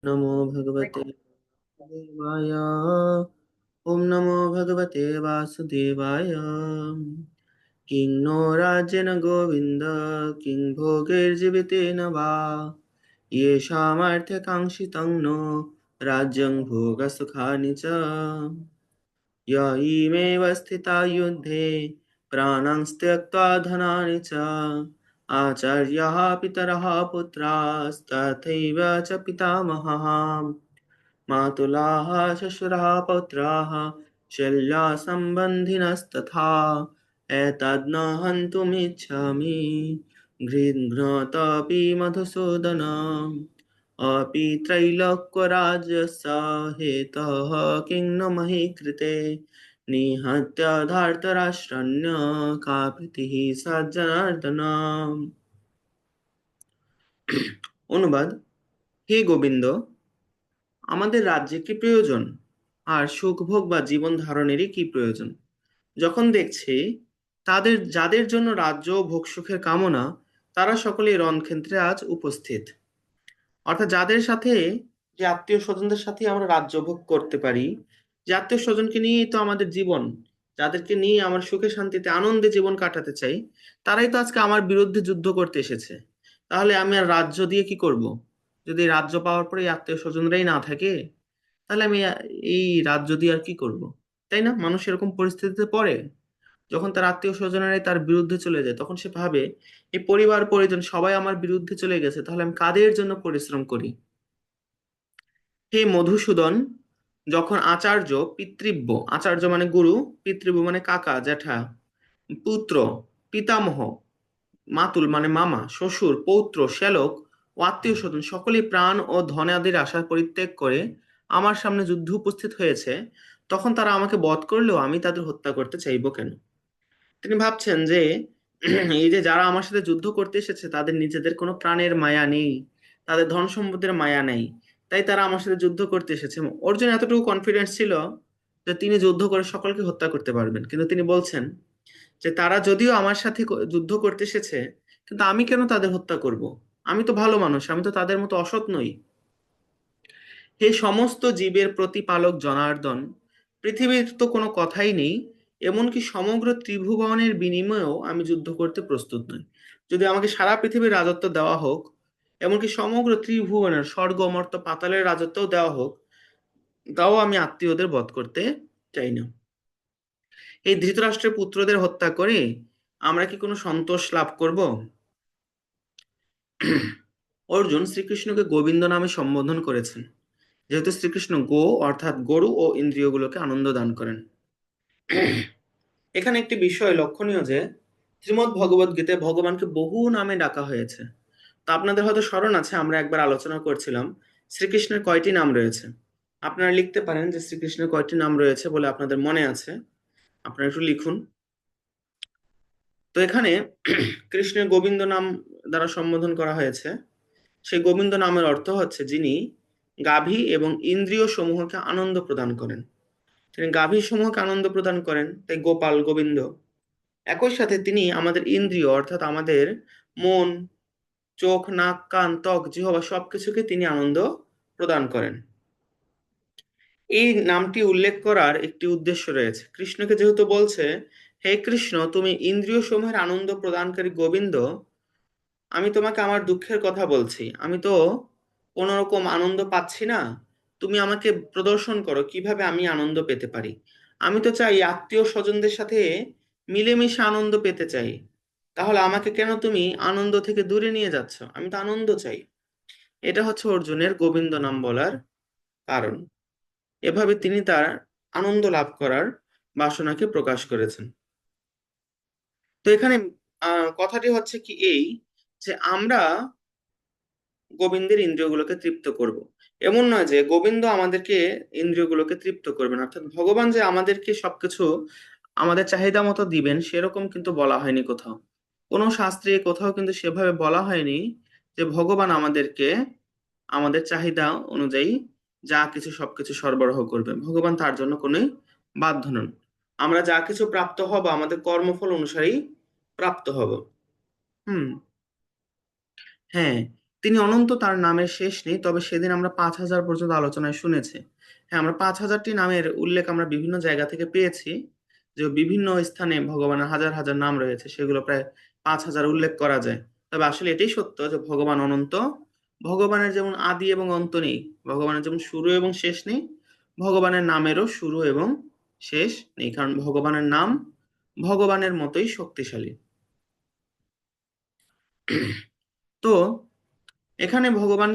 नमो भगवते वासुदेवाय। ॐ नमो भगवते वासुदेवाय। किं नो राज्येन गोविन्द, किं भोगैर्जीवितेन वा। येषामर्थकाङ्क्षितं नो राज्यं भोगसुखानि च। य इमेव स्थिता युद्धे प्राणां त्यक्त्वा धनानि च। आचार्याः पितरः पुत्रास्तथैव च पितामहः। मातुलाः श्वशुराः पौत्राः शल्यासम्बन्धिनस्तथा। एतद् न हन्तुमिच्छामि गृह्णातपि मधुसूदन। अपि त्रैलोक्यराज्यस्य हेतः किं न मही कृते। निहत्य धार्तराष्ट्रस्य का প্রীতিः সজ্জনার্দন। অনুবাদ: হে গোবিন্দ, আমাদের রাজ্যে কি প্রয়োজন, আর সুখভোগ বা জীবন ধারণেরই কি প্রয়োজন, যখন দেখছি যাদের জন্য রাজ্য ও ভোগ সুখের কামনা, তারা সকলেই রণক্ষেত্রে আজ উপস্থিত। অর্থাৎ যাদের সাথে, যে আত্মীয় স্বজনদের সাথে আমরা রাজ্য ভোগ করতে পারি, যে আত্মীয় স্বজনকে নিয়েই তো আমাদের জীবন, যাদেরকে নিয়ে আমার সুখে শান্তিতে আনন্দে জীবন কাটাতে চাই, তারাই তো আজকে আমার বিরুদ্ধে যুদ্ধ করতে এসেছে। তাহলে আমি আর রাজ্য দিয়ে কি করব? যদি রাজ্য পাওয়ার পরে আত্মীয় স্বজনরাই না থাকে, তাহলে আমি এই রাজ্য দিয়ে আর কি করব? তাই না? মানুষ এরকম পরিস্থিতিতে পড়ে, যখন তার আত্মীয় স্বজনেরাই তার বিরুদ্ধে চলে যায়, তখন সে ভাবে এই পরিবার পরিজন সবাই আমার বিরুদ্ধে চলে গেছে, তাহলে আমি কাদের জন্য পরিশ্রম করি। হে মধুসূদন, যখন আচার্য পিতৃব্য, আচার্য মানে গুরু, পিতৃব্য মানে কাকা জ্যাঠা, পুত্র পিতামহ, মাতুল মানে মামা, শ্বশুর পৌত্র শ্যালক ও আত্মীয় স্বজন সকলেই প্রাণ ও ধনাদির আশা পরিত্যাগ করে আমার সামনে যুদ্ধ উপস্থিত হয়েছে, তখন তারা আমাকে বধ করলেও আমি তাদের হত্যা করতে চাইবো কেন? তিনি ভাবছেন যে এই যে যারা আমার সাথে যুদ্ধ করতে এসেছে, তাদের নিজেদের কোনো প্রাণের মায়া নেই, তাদের ধন সম্পদের মায়া নেই, তাই তারা আমার সাথে যুদ্ধ করতে এসেছে। অর্জুন এতটুকু কনফিডেন্স ছিল যে তিনি যুদ্ধ করে সকলকে হত্যা করতে পারবেন, কিন্তু তিনি বলছেন যে তারা যদিও আমার সাথে যুদ্ধ করতে এসেছে, কিন্তু আমি কেন তাদের হত্যা করব? আমি তো ভালো মানুষ, আমি তো তাদের মতো অসৎ নই। হে সমস্ত জীবের প্রতিপালক জনার্দন, পৃথিবীর তো কোনো কথাই নেই, এমনকি সমগ্র ত্রিভুবনের বিনিময়েও আমি যুদ্ধ করতে প্রস্তুত নই। যদি আমাকে সারা পৃথিবীর রাজত্ব দেওয়া হোক, এমনকি সমগ্র ত্রিভুবনের স্বর্গ মর্ত পাতালের রাজত্বও দেওয়া হোক, তাও আমি আত্মীয়দের বধ করতে চাই না। এই ধৃতরাষ্ট্রের পুত্রদের হত্যা করে আমরা কি কোনো সন্তোষ লাভ করব? অর্জুন শ্রীকৃষ্ণকে গোবিন্দ নামে সম্বোধন করেছেন, যেহেতু শ্রীকৃষ্ণ গো অর্থাৎ গরু ও ইন্দ্রিয়গুলোকে আনন্দ দান করেন। এখানে একটি বিষয় লক্ষণীয় যে শ্রীমদ্ ভগবদ গীতায় ভগবানকে বহু নামে ডাকা হয়েছে। তা আপনাদের হয়তো স্মরণ আছে, আমরা একবার আলোচনা করছিলাম শ্রীকৃষ্ণের কয়টি নাম রয়েছে। আপনারা লিখতে পারেন যে শ্রীকৃষ্ণের কয়টি নাম রয়েছে বলে আপনাদের মনে আছে, আপনারা একটু লিখুন। তো এখানে কৃষ্ণের গোবিন্দ নাম দ্বারা সম্বোধন করা হয়েছে। সেই গোবিন্দ নামের অর্থ হচ্ছে যিনি গাভী এবং ইন্দ্রিয় সমূহকে আনন্দ প্রদান করেন। তিনি গাভী সমূহকে আনন্দ প্রদান করেন, তাই গোপাল গোবিন্দ। একই সাথে তিনি আমাদের ইন্দ্রিয় অর্থাৎ আমাদের মন, চোখ নাক কান ত্বক জিহ্বা সবকিছুকে তিনি আনন্দ প্রদান করেন। এই নামটি উল্লেখ করার একটি উদ্দেশ্য রয়েছে। কৃষ্ণকে যেহেতু বলছে, হে কৃষ্ণ তুমি ইন্দ্রিয় সমূহের আনন্দ প্রদানকারী গোবিন্দ, আমি তোমাকে আমার দুঃখের কথা বলছি, আমি তো কোনো রকম আনন্দ পাচ্ছি না, তুমি আমাকে প্রদর্শন করো কিভাবে আমি আনন্দ পেতে পারি। আমি তো চাই আত্মীয় স্বজনদের সাথে মিলেমিশে আনন্দ পেতে চাই, তাহলে আমাকে কেন তুমি আনন্দ থেকে দূরে নিয়ে যাচ্ছ? আমি তো আনন্দ চাই। এটা হচ্ছে অর্জুনের গোবিন্দ নাম বলার কারণ। এভাবে তিনি তার আনন্দ লাভ করার বাসনাকে প্রকাশ করেছেন। তো এখানে কথাটি হচ্ছে কি এই, যে আমরা গোবিন্দের ইন্দ্রিয়গুলোকে তৃপ্ত করব। এমন নয় যে গোবিন্দ আমাদেরকে ইন্দ্রিয়গুলোকে তৃপ্ত করবেন, অর্থাৎ ভগবান যে আমাদেরকে সবকিছু আমাদের চাহিদা মতো দিবেন সেরকম কিন্তু বলা হয়নি কোথাও। কোনো শাস্ত্রে কোথাও কিন্তু সেভাবে বলা হয়নি যে ভগবান আমাদেরকে আমাদের চাহিদা অনুযায়ী যা কিছু সবকিছু সরবরাহ করবেন। ভগবান তার জন্য কোনোই বাধ্য নন। আমরা যা কিছু প্রাপ্ত হব আমাদের কর্মফল অনুসারেই প্রাপ্ত হব। হুম। হ্যাঁ, তিনি অনন্ত, তার নামের শেষ নেই। তবে সেদিন আমরা 5,000 পর্যন্ত আলোচনায় শুনেছি। হ্যাঁ, আমরা 5,000টি নামের উল্লেখ আমরা বিভিন্ন জায়গা থেকে পেয়েছি, যে বিভিন্ন স্থানে ভগবানের হাজার হাজার নাম রয়েছে, সেগুলো প্রায় 5,000 উল্লেখ করা যায়। তবে আসলে এটাই সত্য যে ভগবান অনন্ত। ভগবানের যেমন আদি এবং অন্ত নেই, ভগবানের যেমন শুরু এবং শেষ নেই, ভগবানের নামেরও শুরু এবং শেষ নেই, কারণ ভগবানের নাম ভগবানের মতোই শক্তিশালী। তো এখানে ভগবান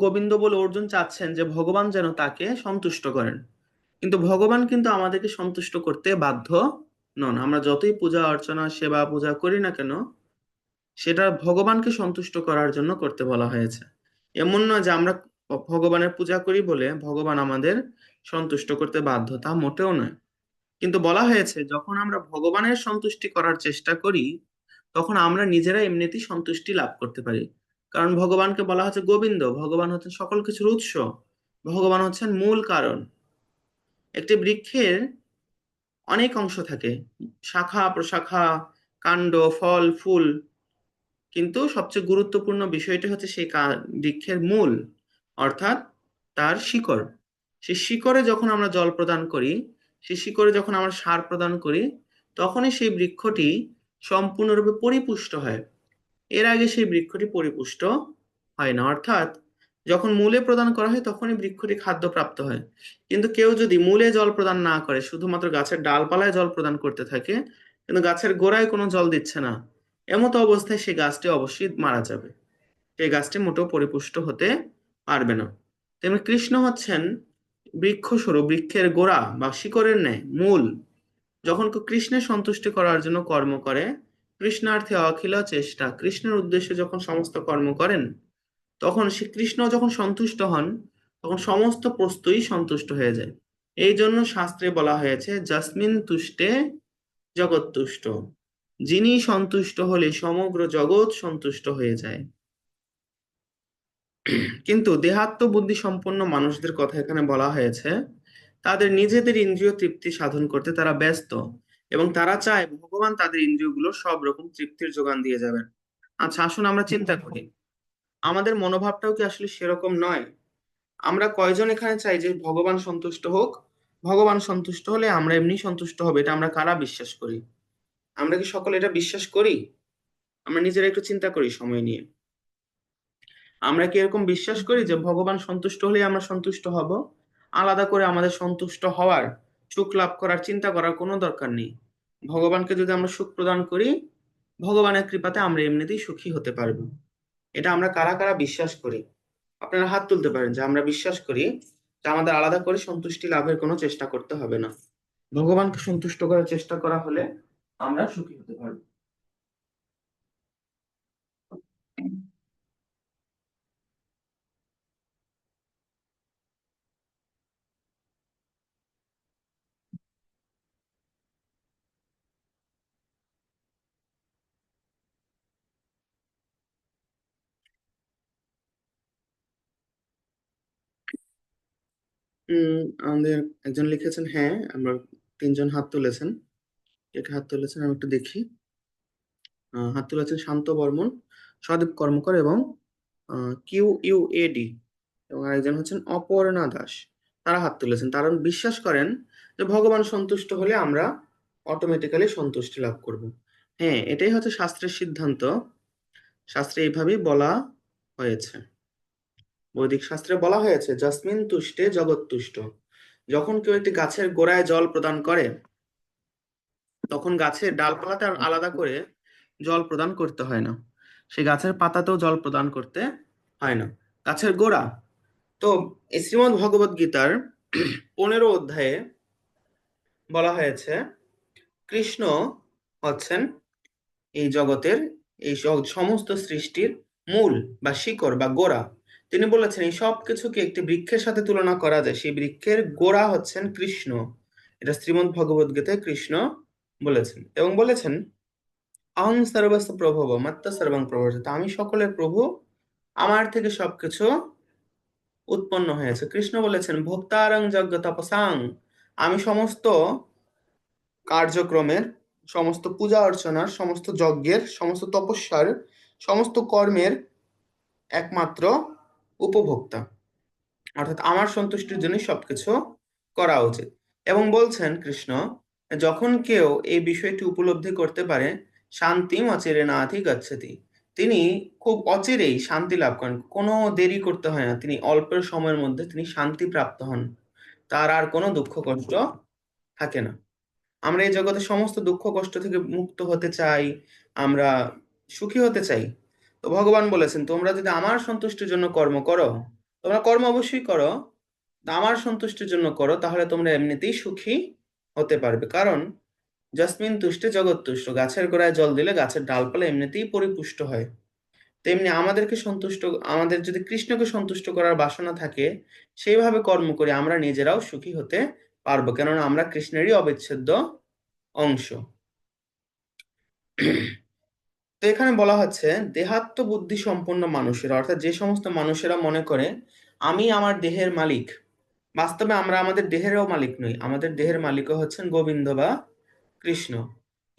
গোবিন্দ বলে অর্জুন চাচ্ছেন যে ভগবান যেন তাকে সন্তুষ্ট করেন। কিন্তু ভগবান কিন্তু আমাদেরকে সন্তুষ্ট করতে বাধ্য নন। আমরা যতই পূজা অর্চনা সেবা পূজা করি না কেন, সেটা ভগবানকে সন্তুষ্ট করার জন্য করতে বলা হয়েছে। এমন নয় যে আমরা ভগবানের পূজা করি বলে ভগবান আমাদের সন্তুষ্ট করতে বাধ্য, তা মোটেও নয়। কিন্তু বলা হয়েছে যখন আমরা ভগবানের সন্তুষ্টি করার চেষ্টা করি, তখন আমরা নিজেরা এমনিতেই সন্তুষ্টি লাভ করতে পারি। কারণ ভগবানকে বলা হচ্ছে গোবিন্দ, ভগবান হচ্ছেন সকল কিছুর উৎস, ভগবান হচ্ছেন মূল কারণ। একটি বৃক্ষের অনেক অংশ থাকে, শাখা প্রশাখা, কাণ্ড, ফল, ফুল, কিন্তু সবচেয়ে গুরুত্বপূর্ণ বিষয়টি হচ্ছে সেই বৃক্ষের মূল, অর্থাৎ তার শিকড়। সেই শিকড়ে যখন আমরা জল প্রদান করি, সেই শিকড়ে যখন আমরা সার প্রদান করি, তখনই সেই বৃক্ষটি সম্পূর্ণরূপে পরিপুষ্ট হয়। এর আগে সেই বৃক্ষটি পরিপুষ্ট হয় না। অর্থাৎ যখন মূলে প্রদান করা হয় তখনই বৃক্ষটি খাদ্যপ্রাপ্ত হয়। কিন্তু কেউ যদি মূলে জল প্রদান না করে, শুধুমাত্র গাছের ডালপালায় জল প্রদান করতে থাকে, কিন্তু গাছের গোড়ায় কোনো জল দিচ্ছে না, এমতো অবস্থায় সেই গাছটি অবশ্যই মারা যাবে। সেই গাছটি মোটেও পরিপুষ্ট হতে পারবে না। তেমনি কৃষ্ণ হচ্ছেন বৃক্ষস্বরূপ, বৃক্ষের গোড়া বা শিকড়ের ন্যায় মূল। যখন কেউ কৃষ্ণের সন্তুষ্টি করার জন্য কর্ম করে, কৃষ্ণার্থে অখিল চেষ্টা, কৃষ্ণের উদ্দেশ্যে যখন সমস্ত কর্ম করেন, তখন সে কৃষ্ণ যখন সন্তুষ্ট হন, তখন সমস্ত বস্তুই সন্তুষ্ট হয়ে যায়। এই জন্য শাস্ত্রে বলা হয়েছে যস্মিন তুষ্টে জগৎ তুষ্ট, যিনি সন্তুষ্ট হলে সমগ্র জগৎ সন্তুষ্ট হয়ে যায়। কিন্তু দেহাত্ম বুদ্ধি সম্পন্ন মানুষদের কথা এখানে বলা হয়েছে, তাদের নিজেদের ইন্দ্রিয় তৃপ্তি সাধন করতে তারা ব্যস্ত, এবং তারা চায় ভগবান তাদের ইন্দ্রিয়গুলো সব রকম তৃপ্তির যোগান দিয়ে যাবেন। আচ্ছা, আসুন আমরা চিন্তা করি, আমাদের মনোভাবটাও কি আসলে সেরকম নয়? আমরা কয়জন এখানে চাই যে ভগবান সন্তুষ্ট হোক? ভগবান সন্তুষ্ট হলে আমরা এমনি সন্তুষ্ট হবে, এটা আমরা কারা বিশ্বাস করি? আমরা কি সকলে এটা বিশ্বাস করি? আমরা নিজেরা একটু চিন্তা করি সময় নিয়ে। আমরা কি এরকম বিশ্বাস করি যে ভগবান সন্তুষ্ট হলেই আমরা সন্তুষ্ট হব? আলাদা করে আমাদের সন্তুষ্ট হওয়ার, সুখ লাভ করার চিন্তা করার কোনো দরকার নেই। ভগবানকে যদি আমরা সুখ প্রদান করি, ভগবানের কৃপাতে আমরা এমনিতেই সুখী হতে পারবো। এটা আমরা কারা কারা বিশ্বাস করি? আপনারা হাত তুলতে পারেন যে আমরা বিশ্বাস করি যে আমাদের আলাদা করে সন্তুষ্টি লাভের কোনো চেষ্টা করতে হবে না। ভগবানকে সন্তুষ্ট করার চেষ্টা করা হলে আমরা সুখী হতে পারবো। আমাদের একজন লিখেছেন, হ্যাঁ আমরা 3জন হাত তুলেছেন। কে কে হাত তুলেছেন আমি একটু দেখি। হাত তুলেছেন শান্ত বর্মন, সদীপ কর্মকার এবং QUAD, এবং আরেকজন হচ্ছেন অপর্ণা দাস। তারা হাত তুলেছেন, তারা বিশ্বাস করেন যে ভগবান সন্তুষ্ট হলে আমরা অটোমেটিক্যালি সন্তুষ্টি লাভ করব। হ্যাঁ, এটাই হচ্ছে শাস্ত্রের সিদ্ধান্ত। শাস্ত্রে এইভাবেই বলা হয়েছে। বৈদিক শাস্ত্রে বলা হয়েছে যস্মিন তুষ্টে জগৎ তুষ্ট। যখন কেউ একটি গাছের গোড়ায় জল প্রদান করে, তখন গাছের ডালপালাতে আর আলাদা করে জল প্রদান করতে হয় না। সেই গাছের পাতাতেও জল প্রদান করতে হয় না, গাছের গোড়া। তো এই শ্রীমদ্ ভগবদ গীতার 15 অধ্যায়ে বলা হয়েছে কৃষ্ণ হচ্ছেন এই জগতের, এই সমস্ত সৃষ্টির মূল বা শিকড় বা গোড়া। তিনি বলেছেন এই সব কিছুকে একটি বৃক্ষের সাথে তুলনা করা যায়, সেই বৃক্ষের গোড়া হচ্ছেন কৃষ্ণ। এটা শ্রীমদ্ ভগবদ গীতায় কৃষ্ণ বলেছেন, এবং বলেছেন অহং সর্বস্ব প্রভব মত্ত সর্বং প্রবর্তিত, আমি সকলের প্রভু, আমার থেকে সবকিছু উৎপন্ন হয়েছে। কৃষ্ণ বলেছেন ভোক্তারং যজ্ঞ তপসাং, আমি সমস্ত কার্যক্রমের, সমস্ত পূজা অর্চনার, সমস্ত যজ্ঞের, সমস্ত তপস্যার, সমস্ত কর্মের একমাত্র উপভোক্তা, অর্থাৎ আমার সন্তুষ্টির জন্য সবকিছু করা উচিত। এবং বলছেন কৃষ্ণ, যখন কেউ এই বিষয়টি উপলব্ধি করতে পারে, শান্তিম অচিরেণাধি গচ্ছতি, তিনি খুব অচিরেই শান্তি লাভ করেন, কোনো দেরি করতে হয় না, তিনি অল্প সময়ের মধ্যে তিনি শান্তি প্রাপ্ত হন, তার আর কোনো দুঃখ কষ্ট থাকে না। আমরা এই জগতে সমস্ত দুঃখ কষ্ট থেকে মুক্ত হতে চাই, আমরা সুখী হতে চাই। তো ভগবান বলেছেন, তোমরা যদি আমার সন্তুষ্টির জন্য কর্ম করো, তোমরা কর্ম অবশ্যই করো, তা আমার সন্তুষ্টির জন্য করো, তাহলে তোমরা এমনিতেই সুখী হতে পারবে। কারণ জসমিন তুষ্টে জগৎ তুষ্ট, গাছের গোড়ায় জল দিলে গাছের ডালপালা এমনিতেই পরিপুষ্ট হয়। তেমনি আমাদেরকে সন্তুষ্ট, আমাদের যদি কৃষ্ণকে সন্তুষ্ট করার বাসনা থাকে, সেইভাবে কর্ম করে আমরা নিজেরাও সুখী হতে পারবো, কেননা আমরা কৃষ্ণেরই অবিচ্ছেদ্য অংশ। তো এখানে বলা হচ্ছে দেহাত্ম বুদ্ধি সম্পন্ন মানুষেরা, অর্থাৎ যে সমস্ত মানুষেরা মনে করে আমি আমার দেহের মালিক। বাস্তবে আমরা আমাদের দেহেরও মালিক নই, আমাদের দেহের মালিকও হচ্ছেন গোবিন্দ বা কৃষ্ণ।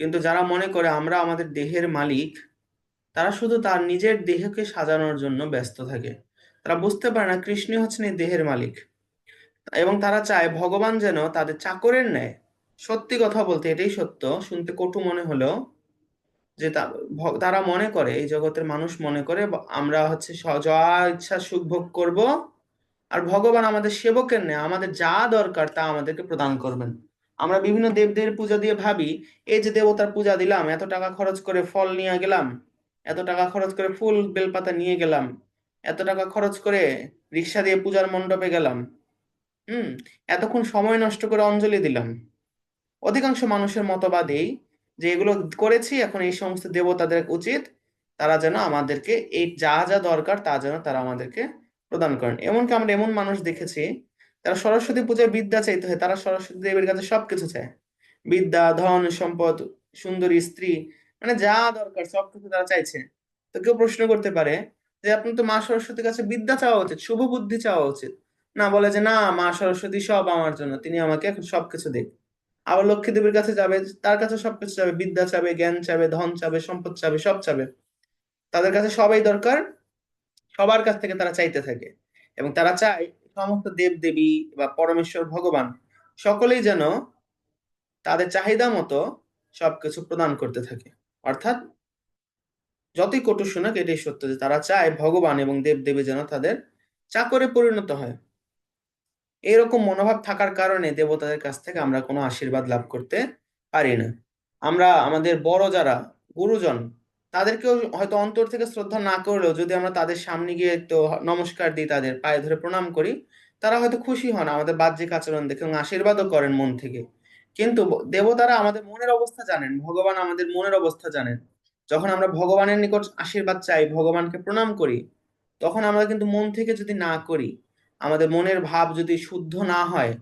কিন্তু যারা মনে করে আমরা আমাদের দেহের মালিক, তারা শুধু তার নিজের দেহকে সাজানোর জন্য ব্যস্ত থাকে। তারা বুঝতে পারে না কৃষ্ণই হচ্ছেন এই দেহের মালিক, এবং তারা চায় ভগবান যেন তাদের চাকরের ন্যায়। সত্যি কথা বলতে এটাই সত্য, শুনতে কটু মনে হলেও, যে তারা মনে করে, এই জগতের মানুষ মনে করে আমরা হচ্ছে যা ইচ্ছা সুখ ভোগ করব, আর ভগবান আমাদের সেবকের নেই, আমাদের যা দরকার তা আমাদেরকে প্রদান করবেন। আমরা বিভিন্ন দেবদেবীর পূজা দিয়ে ভাবি, এই যে দেবতার পূজা দিলাম, এত টাকা খরচ করে ফল নিয়ে গেলাম, এত টাকা খরচ করে ফুল বেলপাতা নিয়ে গেলাম, এত টাকা খরচ করে রিক্সা দিয়ে পূজার মণ্ডপে গেলাম, হুম, এতক্ষণ সময় নষ্ট করে অঞ্জলি দিলাম। অধিকাংশ মানুষের মতবাদ এই, যে এগুলো করেছি, এখন এই সমস্ত দেবতাদের উচিত তারা যেন আমাদেরকে এই যা যা দরকার তা যেন তারা আমাদেরকে প্রদান করেন। এমনকি আমরা এমন মানুষ দেখেছি, তারা সরস্বতী পূজায় বিদ্যা চাইতে হয়, তারা সরস্বতী দেবীর কাছে সবকিছু চায়, বিদ্যা, ধন, সম্পদ, সুন্দরী স্ত্রী, মানে যা দরকার সবকিছু তারা চাইছে। তো কেউ প্রশ্ন করতে পারে যে আপনি তো মা সরস্বতীর কাছে বিদ্যা চাওয়া উচিত, শুভ বুদ্ধি চাওয়া উচিত। না, বলে যে না, মা সরস্বতী সব আমার জন্য, তিনি আমাকে এখন সবকিছু দেখ। আবার লক্ষ্মী দেবীর কাছে যাবে, তার কাছে সবকিছু চাবে, বিদ্যা চাবে, জ্ঞান চাবে, ধন চাবে, সম্পদ চাবে, সব চাবে। তাদের কাছে সবাই দরকার, সবার কাছ থেকে তারা চাইতে থাকে। এবং তারা চায় সমস্ত দেব দেবী বা পরমেশ্বর ভগবান সকলেই যেন তাদের চাহিদা মতো সবকিছু প্রদান করতে থাকে। অর্থাৎ যতই কটু শোনাক, এটাই সত্য যে তারা চায় ভগবান এবং দেব দেবী যেন তাদের চাকরে পরিণত হয়। এরকম মনোভাব থাকার কারণে দেবতাদের কাছ থেকে আমরা কোনো আশীর্বাদ লাভ করতে পারি না। আমরা আমাদের বড় যারা গুরুজন, তাদেরকেও হয়তো অন্তর থেকে শ্রদ্ধা না করলেও যদি আমরা তাদের সামনে গিয়ে একটু নমস্কার দিই, তাদের পায়ে ধরে প্রণাম করি, তারা হয়তো খুশি হন আমাদের বাহ্যিক আচরণ দেখে এবং আশীর্বাদও করেন মন থেকে। কিন্তু দেবতারা আমাদের মনের অবস্থা জানেন, ভগবান আমাদের মনের অবস্থা জানেন। যখন আমরা ভগবানের নিকট আশীর্বাদ চাই, ভগবানকে প্রণাম করি, তখন আমরা কিন্তু মন থেকে যদি না করি, আমাদের মনের ভাব যদি শুদ্ধ না হয়,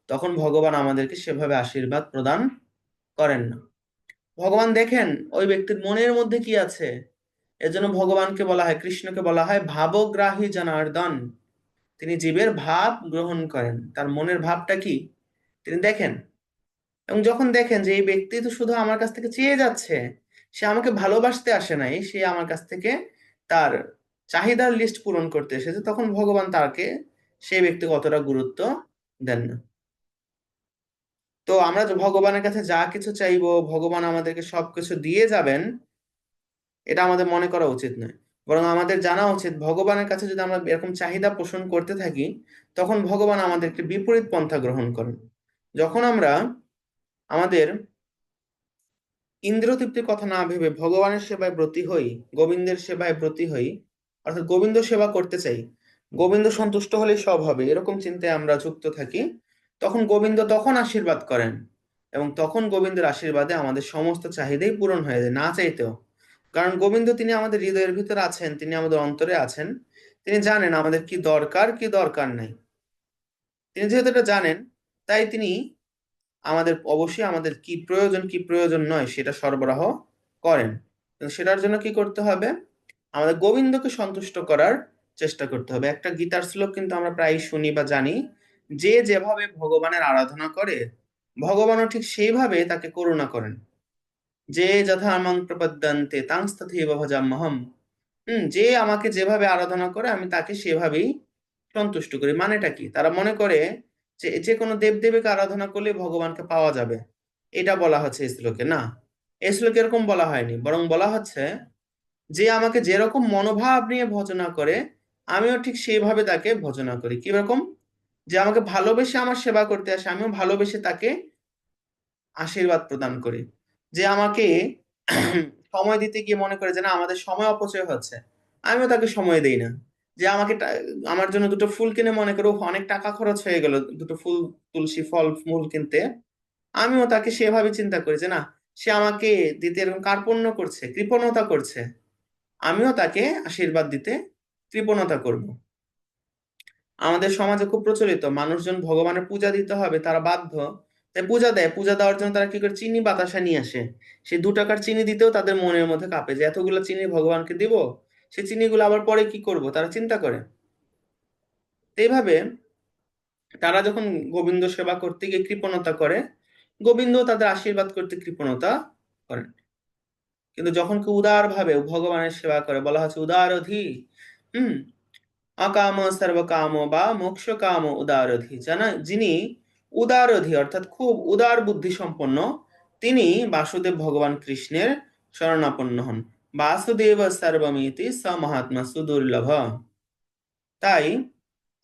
তখন ভগবান আমাদেরকে সেভাবে আশীর্বাদ প্রদান করেন না। ভগবান দেখেন ওই ব্যক্তির মনের মধ্যে কি আছে। এজন্য ভগবানকে বলা হয়, কৃষ্ণকে বলা হয় ভাবগ্রাহী জনার্দন। তিনি জীবের ভাব গ্রহণ করেন, তার মনের ভাবটা কি তিনি দেখেন। এবং যখন দেখেন যে এই ব্যক্তি তো শুধু আমার কাছ থেকে চেয়ে যাচ্ছে, সে আমাকে ভালোবাসতে আসে নাই, সে আমার কাছ থেকে তার চাহিদার লিস্ট পূরণ করতে এসেছে, তখন ভগবান তাকে, সেই ব্যক্তিকে অতটা গুরুত্ব দেন না। তো আমরা যে ভগবানের কাছে যা কিছু চাইবো, ভগবান আমাদেরকে সবকিছু দিয়ে যাবেন, এটা আমাদের মনে করা উচিত নয়। বরং আমাদের জানা উচিত, ভগবানের কাছে যদি আমরা এরকম চাহিদা পোষণ করতে থাকি, তখন ভগবান আমাদেরকে বিপরীত পন্থা গ্রহণ করেন। যখন আমরা আমাদের ইন্দ্রিয় তৃপ্তির কথা না ভেবে ভগবানের সেবায় ব্রতী হই, গোবিন্দের সেবায় ব্রতী হই, অর্থাৎ গোবিন্দ সেবা করতে চাই, গোবিন্দ সন্তুষ্ট হলেই সব হবে, এরকম চিন্তায় আমরা যুক্ত থাকি, তখন গোবিন্দ তখন আশীর্বাদ করেন। এবং তখন গোবিন্দের আশীর্বাদে আমাদের সমস্ত চাহিদাই পূরণ হয়ে যায়, না চাইতেও। কারণ গোবিন্দ তিনি আমাদের হৃদয়ের ভিতরে আছেন, তিনি আমাদের অন্তরে আছেন, তিনি জানেন আমাদের কি দরকার কি দরকার নাই। তিনি যেহেতু এটা জানেন, তাই তিনি আমাদের অবশ্যই আমাদের কি প্রয়োজন কি প্রয়োজন নয় সেটা সরবরাহ করেন। কিন্তু সেটার জন্য কি করতে হবে, আমাদের গোবিন্দকে সন্তুষ্ট করার চেষ্টা করতে হবে। একটা গীতার শ্লোক কিন্তু আমরা প্রায় শুনি বা জানি, যে যেভাবে ভগবানের আরাধনা করে, ভগবানও ঠিক সেইভাবে তাকে করুণা করেন। যে যথা মাং প্রপদ্যন্তে তাং তথৈব ভজাম্যহম, যে আমাকে যেভাবে আরাধনা করে আমি তাকে সেভাবেই সন্তুষ্ট করি। মানেটা কি? তারা মনে করে যে যে কোনো দেবদেবীকে আরাধনা করলে ভগবানকে পাওয়া যাবে, এটা বলা হচ্ছে এই শ্লোকে। না, এই শ্লোকে এরকম বলা হয়নি, বরং বলা হচ্ছে যে আমাকে যেরকম মনোভাব নিয়ে ভজনা করে আমিও ঠিক সেইভাবে তাকে ভজনা করি। কিরকম? যে আমাকে ভালোবেসে আমার সেবা করতে আসে, আমিও ভালোবেসে তাকে আশীর্বাদ প্রদান করি। যে আমাকে সময় দিতে গিয়ে মনে করে যে না আমাদের সময় অপচয় হচ্ছে, আমিও তাকে সময় দেই না। যে আমাকে আমার জন্য দুটো ফুল কিনে মনে করো অনেক টাকা খরচ হয়ে গেল দুটো ফুল, তুলসী ফল মূল কিনতে, আমিও তাকে সেভাবে চিন্তা করি যে না, সে আমাকে দিতে এরকম কার্পণ্য করছে, কৃপণতা করছে, আমিও তাকে আশীর্বাদ দিতে কৃপণতা করব। আমাদের সমাজে খুব প্রচলিত, মানুষজন ভগবানের পূজা দিতে হবে তারা বাধ্য, তাই পূজা দেয়। পূজা দেওয়ার জন্য তারা কি করে, চিনি বাতাসা নিয়ে আসে। সেই 2 টাকার চিনি দিতেও তাদের মনের মধ্যে কাঁপে যে এতগুলো চিনি ভগবানকে দিব, সেই চিনিগুলো আবার পরে কি করব, তারা চিন্তা করে। তো এইভাবে তারা যখন গোবিন্দ সেবা করতে গিয়ে কৃপণতা করে, গোবিন্দ তাদের আশীর্বাদ করতে কৃপণতা করেন। কিন্তু যখন কেউ উদার ভাবে ভগবানের সেবা করে, বলা হচ্ছে উদারধি, হুম, অকাম সর্বকাম বা মোক্ষ কাম উদারধি, জানা যিনি উদারধি অর্থাৎ খুব উদার বুদ্ধি সম্পন্ন, তিনি বাসুদেব ভগবান কৃষ্ণের শরণাপন্ন হন। বাসুদেব সর্বমিতি স মহাত্মা সুদুর্লভ। তাই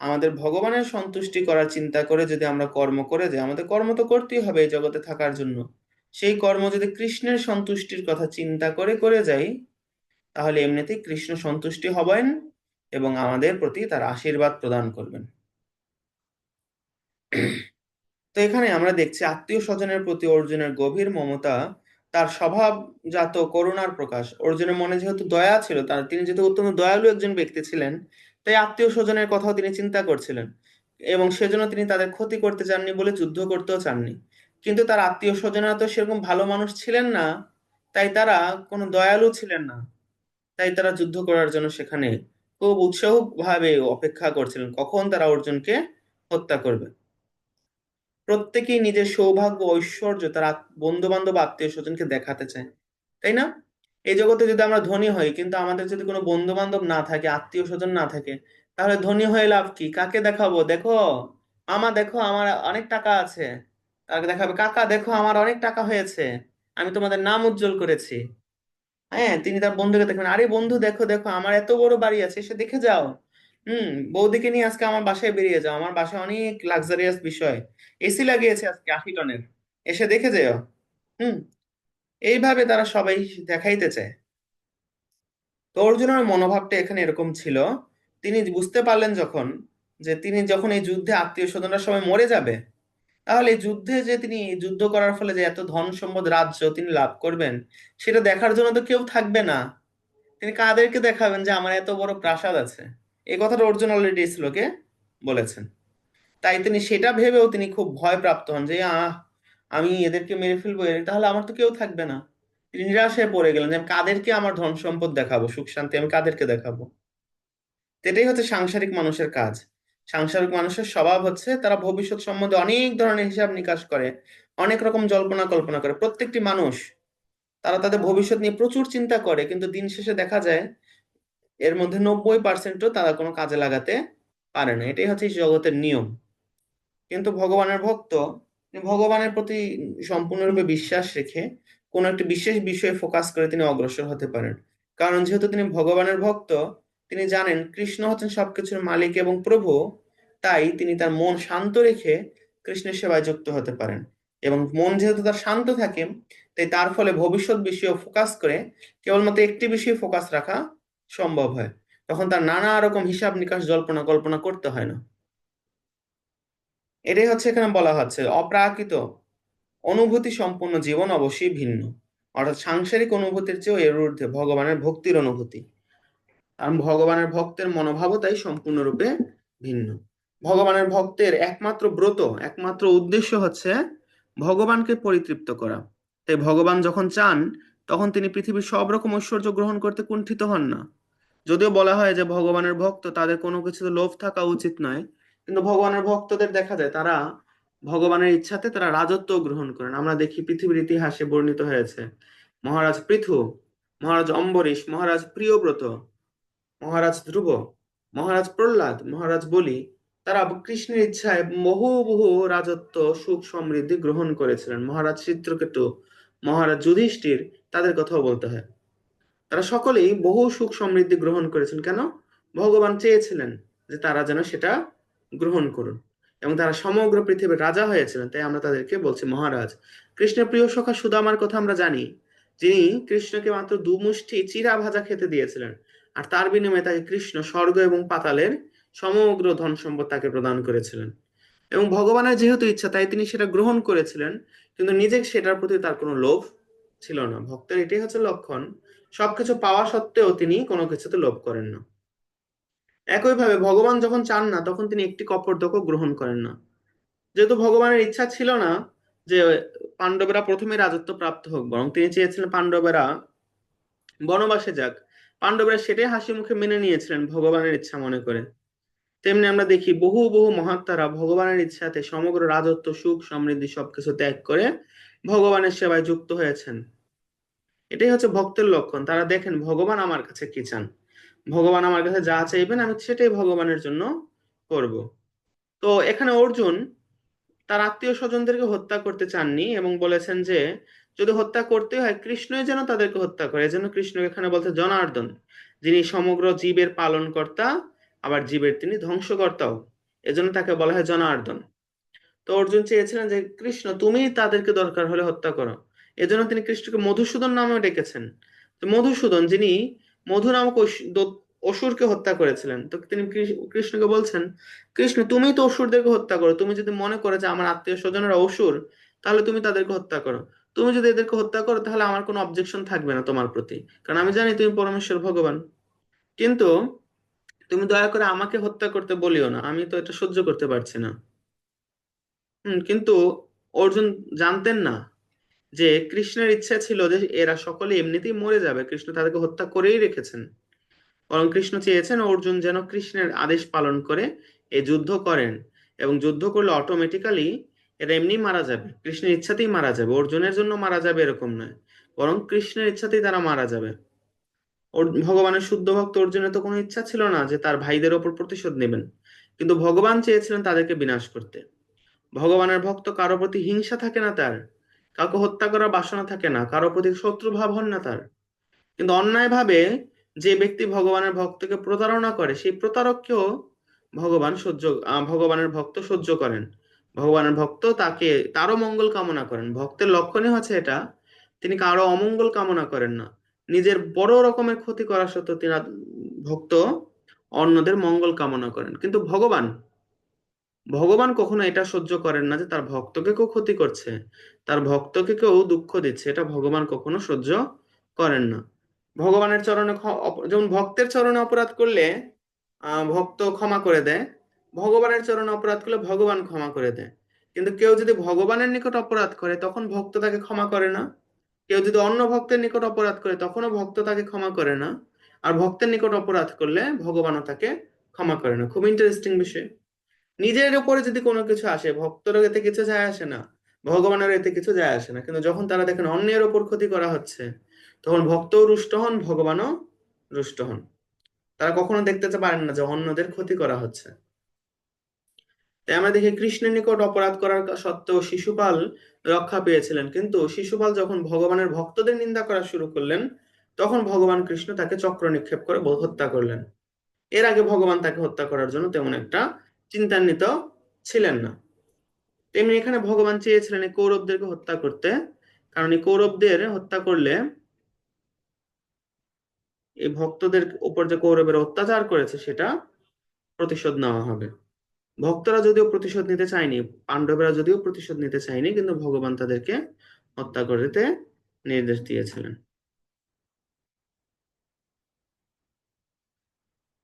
আমাদের ভগবানের সন্তুষ্টি করার চিন্তা করে যদি আমরা কর্ম করে যাই, আমাদের কর্ম তো করতেই হবে এই জগতে থাকার জন্য, সেই কর্ম যদি কৃষ্ণের সন্তুষ্টির কথা চিন্তা করে করে যাই, তাহলে এমনিতেই কৃষ্ণ সন্তুষ্টি হবেন এবং আমাদের প্রতি তার আশীর্বাদ প্রদান করবেন। তো এখানে আমরা দেখছি আত্মীয় স্বজনের প্রতি অর্জুনের গভীর মমতা, তার স্বভাবজাত করুণার প্রকাশ। অর্জুনের মনে যেহেতু দয়া ছিল, তার তিনি যেহেতু অত্যন্ত দয়ালু একজন ব্যক্তি ছিলেন, তাই আত্মীয় স্বজনের কথাও তিনি চিন্তা করছিলেন এবং সেজন্য তিনি তাদের ক্ষতি করতে চাননি বলে যুদ্ধ করতেও চাননি। কিন্তু তার আত্মীয় স্বজনেরা তো সেরকম ভালো মানুষ ছিলেন না, তাই তারা কোনো দয়ালু ছিলেন না। তাই তারা যুদ্ধ করার জন্য সেখানে খুব উৎসাহ ভাবে অপেক্ষা করছিলেন কখন তারা অর্জুনকে হত্যা করবে। প্রত্যেকেই নিজের সৌভাগ্য ঐশ্বর্য তার বন্ধু বান্ধব আত্মীয় স্বজনকে দেখাতে চায়, তাই না? এই জগতে যদি আমরা ধনী হই কিন্তু আমাদের যদি কোনো বন্ধু বান্ধব না থাকে, আত্মীয় স্বজন না থাকে, তাহলে ধনী হয়ে লাভ কি? কাকে দেখাবো? দেখো মামা, দেখো আমার অনেক টাকা আছে। তাকে দেখাবে কাকা, দেখো আমার অনেক টাকা হয়েছে, আমি তোমাদের নাম উজ্জ্বল করেছি। হ্যাঁ, তিনি তার বন্ধুকে দেখবেন, আরে বন্ধু দেখো দেখো আমার এত বড় বাড়ি আছে, এসে দেখে যাও। বৌদিকে নিয়ে আজকে আমার বাসায় বেরিয়ে যাও, আমার বাসায় অনেক লাক্সারিয়াস বিষয়, এসি লাগিয়েছে আজকে 80 টনের, এসে দেখে যেও। হুম এইভাবে তারা সবাই দেখাইতে চায়। তো অর্জুনের মনোভাবটা এখানে এরকম ছিল। তিনি বুঝতে পারলেন যখন, যে তিনি যখন এই যুদ্ধে আত্মীয় স্বজনরা সবাই মরে যাবে, তাহলে এই যুদ্ধে যে তিনি যুদ্ধ করার ফলে যে এত ধন সম্পদ রাজ্য তিনি লাভ করবেন, সেটা দেখার জন্য তো কেউ থাকবে না। তিনি কাদেরকে দেখাবেন যে আমার এত বড় প্রাসাদ আছে? এই কথাটা অর্জুন অলরেডি শ্লোকে বলেছেন। তাই তিনি সেটা ভেবেও তিনি খুব ভয় প্রাপ্ত হন যে আমি এদেরকে মেরে ফেলবো, তাহলে আমার তো কেউ থাকবে না। তিনি নিরাশায় পড়ে গেলেন যে আমি কাদেরকে আমার ধন সম্পদ দেখাবো, সুখ শান্তি আমি কাদেরকে দেখাবো। তো এটাই হচ্ছে সাংসারিক মানুষের কাজ। সাংসারিক মানুষের স্বভাব হচ্ছে তারা ভবিষ্যৎ সম্বন্ধে অনেক ধরনের হিসাব নিকাশ করে, অনেক রকম জল্পনা কল্পনা করে। প্রত্যেকটি মানুষ তারা তাদের ভবিষ্যৎ নিয়ে প্রচুর চিন্তা করে, কিন্তু দিন শেষে দেখা যায় এর মধ্যে 90%ও তারা কোনো কাজে লাগাতে পারে না। এটাই হচ্ছে এই জগতের নিয়ম। কিন্তু ভগবানের ভক্ত, তিনি ভগবানের প্রতি সম্পূর্ণরূপে বিশ্বাস রেখে কোনো একটি বিশেষ বিষয়ে ফোকাস করে তিনি অগ্রসর হতে পারেন। কারণ যেহেতু তিনি ভগবানের ভক্ত, তিনি জানেন কৃষ্ণ হচ্ছেন সবকিছুর মালিক এবং প্রভু, তাই তিনি তার মন শান্ত রেখে কৃষ্ণের সেবায় যুক্ত হতে পারেন। এবং মন যেহেতু তার শান্ত থাকে, তাই তার ফলে ভবিষ্যৎ বিষয়ে ফোকাস করে কেবলমাত্র একটি বিষয়ে ফোকাস রাখা সম্ভব হয়। তখন তার নানা রকম হিসাব নিকাশ জল্পনা কল্পনা করতে হয় না। এটাই হচ্ছে এখানে বলা হচ্ছে অপ্রাকৃত অনুভূতি সম্পন্ন জীবন অবশ্যই ভিন্ন। অর্থাৎ সাংসারিক অনুভূতির চেয়েও এর ঊর্ধ্বে ভগবানের ভক্তির অনুভূতি। কারণ ভগবানের ভক্তের মনোভাবও তাই সম্পূর্ণরূপে ভিন্ন। ভগবানের ভক্তের একমাত্র ব্রত, একমাত্র উদ্দেশ্য হচ্ছে ভগবানকে পরিতৃপ্ত করা। তাই ভগবান যখন চান তখন তিনি পৃথিবীর সব রকম ঐশ্বর্য গ্রহণ করতে কুণ্ঠিত হন না। যদিও বলা হয় যে ভগবানের ভক্ত তাদের কোনো কিছুতে লোভ থাকা উচিত নয়, কিন্তু ভগবানের ভক্তদের দেখা যায় তারা ভগবানের ইচ্ছাতে তারা রাজত্ব গ্রহণ করেন। আমরা দেখি পৃথিবীর ইতিহাসে বর্ণিত হয়েছে মহারাজ পৃথু, মহারাজ অম্বরীশ, মহারাজ প্রিয়ব্রত, মহারাজ ধ্রুব, মহারাজ প্রহ্লাদ, মহারাজ বলি, তারা কৃষ্ণের ইচ্ছায় বহু বহু রাজত্ব, সুখ সমৃদ্ধি গ্রহণ করেছিলেন। মহারাজ চিত্রকেতু, মহারাজ যুধিষ্ঠির, তাদের কথাও বলতে হয়। তারা সকলেই বহু সুখ সমৃদ্ধি গ্রহণ করেছেন। কেন? ভগবান চেয়েছিলেন যে তারা যেন সেটা গ্রহণ করুন, এবং তারা সমগ্র পৃথিবীর রাজা হয়েছিলেন, তাই আমরা তাদেরকে বলছি মহারাজ। কৃষ্ণের প্রিয় সখা সুদামার কথা আমরা জানি, যিনি কৃষ্ণকে মাত্র দু মুষ্টি চিরা ভাজা খেতে দিয়েছিলেন, আর তার বিনিময়ে তাকে কৃষ্ণ স্বর্গ এবং পাতালের সমগ্র ধন সম্পদ তাকে প্রদান করেছিলেন। এবং ভগবানের যেহেতু ইচ্ছা, তাই তিনি সেটা গ্রহণ করেছিলেন, কিন্তু নিজে সেটার প্রতি তার কোনো লোভ ছিল না। ভক্তের এটাই হচ্ছে লক্ষণ, সবকিছু পাওয়া সত্ত্বেও তিনি কোনো কিছুতে লোভ করেন না। একইভাবে ভগবান যখন চান না, তখন তিনি একটি কপর্দকও গ্রহণ করেন না। যেহেতু ভগবানের ইচ্ছা ছিল না যে পাণ্ডবেরা প্রথমে রাজত্ব প্রাপ্ত হোক, বরং তিনি চেয়েছিলেন পাণ্ডবেরা বনবাসে যাক, পাণ্ডবেরা সেটাই হাসি মুখে মেনে নিয়েছিলেন ভগবানের ইচ্ছা মনে করে। তেমনি আমরা দেখি বহু বহু মহাত্মারা ভগবানের ইচ্ছাতে সমগ্র রাজত্ব, সুখ সমৃদ্ধি সবকিছু ত্যাগ করে ভগবানের সেবায় যুক্ত হয়েছেন। এটাই হচ্ছে ভক্তের লক্ষণ। তারা দেখেন ভগবান আমার কাছে কি চান, ভগবান আমার কাছে যা চাইবেন আমি সেটাই ভগবানের জন্য করব। তো এখানে অর্জুন তার আত্মীয় স্বজনদেরকে হত্যা করতে চাননি, এবং বলেছেন যে যদি হত্যা করতে হয় কৃষ্ণই যেন তাদেরকে হত্যা করে। এজন্য কৃষ্ণ এখানে বলছে জনার্দন, যিনি সমগ্র জীবের পালন কর্তা, আবার জীবের তিনি ধ্বংসকর্তাও, এজন্য তাকে বলা হয় জনার্দন। তো অর্জুন চেয়েছিলেন যে কৃষ্ণ তুমি তাদেরকে দরকার হলে হত্যা করো, এজন্য তিনি কৃষ্ণকে মধুসূদন নামেও ডেকেছেন। তো মধুসূদন, যিনি মধু নামক অসুরকে হত্যা করেছিলেন, তো তিনি কৃষ্ণকে বলছেন, কৃষ্ণ তুমি তো অসুরদেরকে হত্যা করো, তুমি যদি মনে করো যে আমার আত্মীয় স্বজনেরা অসুর, তাহলে তুমি তাদেরকে হত্যা করো। তুমি যদি এদেরকে হত্যা করো তাহলে আমার কোনো অবজেকশন থাকবে না তোমার প্রতি, কারণ আমি জানি তুমি পরমেশ্বর ভগবান। কিন্তু তুমি দয়া করে আমাকে হত্যা করতে বলিও না, আমি তো এটা সহ্য করতে পারছি না। কিন্তু অর্জুন জানতেন না যে কৃষ্ণের ইচ্ছা ছিল যে এরা সকলে এমনিতেই মরে যাবে, কৃষ্ণ তাদেরকে হত্যা করেই রেখেছেন। বরং কৃষ্ণ চেয়েছেন অর্জুন যেন কৃষ্ণের আদেশ পালন করে এই যুদ্ধ করেন, এবং যুদ্ধ করলে অটোমেটিক্যালি এরা এমনি মারা যাবে, কৃষ্ণের ইচ্ছাতেই মারা যাবে, অর্জুনের জন্য মারা যাবে এরকম নয়, বরং কৃষ্ণের ইচ্ছাতেই তারা মারা যাবে। ভগবানের শুদ্ধ ভক্ত অর্জুনের তো কোনো ইচ্ছা ছিল না যে তার ভাইদের ওপর প্রতিশোধ নেবেন, কিন্তু ভগবান চেয়েছিলেন তাদেরকে বিনাশ করতে। ভগবানের ভক্ত কারো প্রতি হিংসা থাকে না তার, কাউকে হত্যা করার বাসনা থাকে না, কারো প্রতি শত্রু ভাব হন না তার। কিন্তু অন্যায়ভাবে যে ব্যক্তি ভগবানের ভক্তকে প্রতারণা করে, সেই প্রতারককেও ভগবানের ভক্ত সহ্য করেন। ভগবানের ভক্ত তাকে তারও মঙ্গল কামনা করেন। ভক্তের লক্ষণই হচ্ছে এটা, তিনি কারো অমঙ্গল কামনা করেন না। নিজের বড় রকমের ক্ষতি করা সত্ত্বেও তিনি ভক্ত অন্যদের মঙ্গল কামনা করেন। কিন্তু ভগবান ভগবান কখনো এটা সহ্য করেন না যে তার ভক্তকে কেউ ক্ষতি করছে, তার ভক্তকে কেউ দুঃখ দিচ্ছে, এটা ভগবান কখনো সহ্য করেন না। ভগবানের চরণে যেমন ভক্তের চরণে অপরাধ করলে ভক্ত ক্ষমা করে দেয়, ভগবানের চরণে অপরাধ করলে ভগবান ক্ষমা করে দেয়। কিন্তু কেউ যদি ভগবানের নিকট অপরাধ করে তখন ভক্ত তাকে ক্ষমা করে না, কেউ যদি অন্য ভক্তের নিকট অপরাধ করে তখনও ভক্ত তাকে ক্ষমা করে না, আর ভক্তের নিকট অপরাধ করলে ভগবানও তাকে ক্ষমা করে না। খুব ইন্টারেস্টিং বিষয়। নিজের উপরে যদি কোনো কিছু আসে, ভক্তর এতে কিছু যায় আসে না, ভগবানের এতে কিছু যায় আসে না, কিন্তু যখন তারা দেখেন অন্যের ওপর ক্ষতি করা হচ্ছে, তখন ভক্তও রুষ্ট হন, ভগবানও রুষ্ট হন। তারা কখনো দেখতে পারেন না যে অন্যদের ক্ষতি করা হচ্ছে। তাই আমরা দেখি কৃষ্ণের নিকট অপরাধ করার সত্ত্বেও শিশুপাল রক্ষা পেয়েছিলেন, কিন্তু শিশুপাল যখন ভগবানের ভক্তদের নিন্দা করা শুরু করলেন, তখন ভগবান কৃষ্ণ তাকে চক্র নিক্ষেপ করে হত্যা করলেন। এর আগে ভগবান তাকে হত্যা করার জন্য তেমন একটা চিন্তান্বিত ছিলেন না। তেমনি এখানে ভগবান চেয়েছিলেন এই কৌরবদেরকে হত্যা করতে, কারণ এই কৌরবদের হত্যা করলে এই ভক্তদের উপর যে কৌরবের অত্যাচার করেছে সেটা প্রতিশোধ নেওয়া হবে। ভক্তরা যদিও প্রতিশোধ নিতে চায়নি, পাণ্ডবেরা যদিও প্রতিশোধ নিতে চায়নি, কিন্তু ভগবান তাদেরকে হত্যা করতে নির্দেশ দিয়েছিলেন।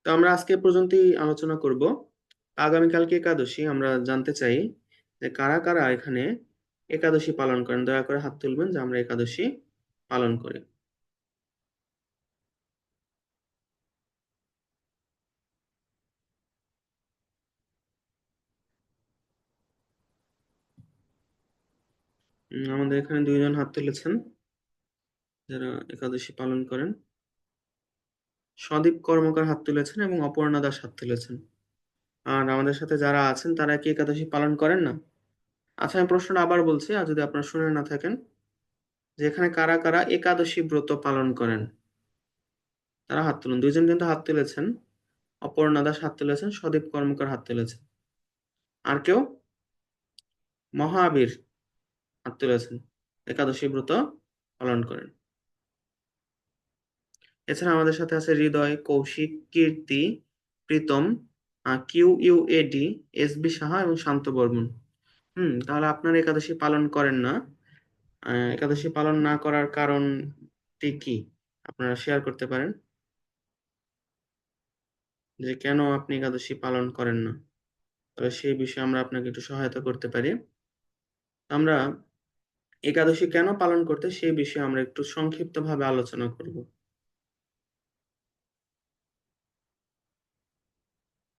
তো আমরা আজকে এ পর্যন্তই আলোচনা করব। আগামীকালকে একাদশী, আমরা জানতে চাই যে কারা কারা এখানে একাদশী পালন করেন। দয়া করে হাত তুলবেন যে আমরা একাদশী পালন করি। আমাদের এখানে দুইজন হাত তুলেছেন যারা একাদশী পালন করেন। সদীপ কর্মকার হাত তুলেছেন এবং অপর্ণা দাস হাত তুলেছেন। আর আমাদের সাথে যারা আছেন তারা কি একাদশী পালন করেন না? আচ্ছা, আমি প্রশ্নটা আবার বলছি, আর যদি আপনারা শুনে না থাকেন, যে এখানে কারা কারা একাদশী ব্রত পালন করেন তারা হাত তুলুন। দুইজন কিন্তু হাত তুলেছেন, অপর্ণা দাস হাত তুলেছেন, সদীপ কর্মকার হাত তুলেছেন। আর কেউ? মহাবীর হাত তুলেছেন, একাদশী ব্রত পালন করেন। এছাড়া আমাদের সাথে আছে হৃদয়, কৌশিক, কীর্তি, প্রীতম, QUAD, SB সাহা এবং শান্ত বর্মন। তাহলে আপনারা একাদশী পালন করেন না। একাদশী পালন না করার কারণটি কি আপনারা শেয়ার করতে পারেন, যে কেন আপনি একাদশী পালন করেন না? তবে সেই বিষয়ে আমরা আপনাকে একটু সহায়তা করতে পারি। আমরা একাদশী কেন পালন করতে সেই বিষয়ে আমরা একটু সংক্ষিপ্তভাবে আলোচনা করব।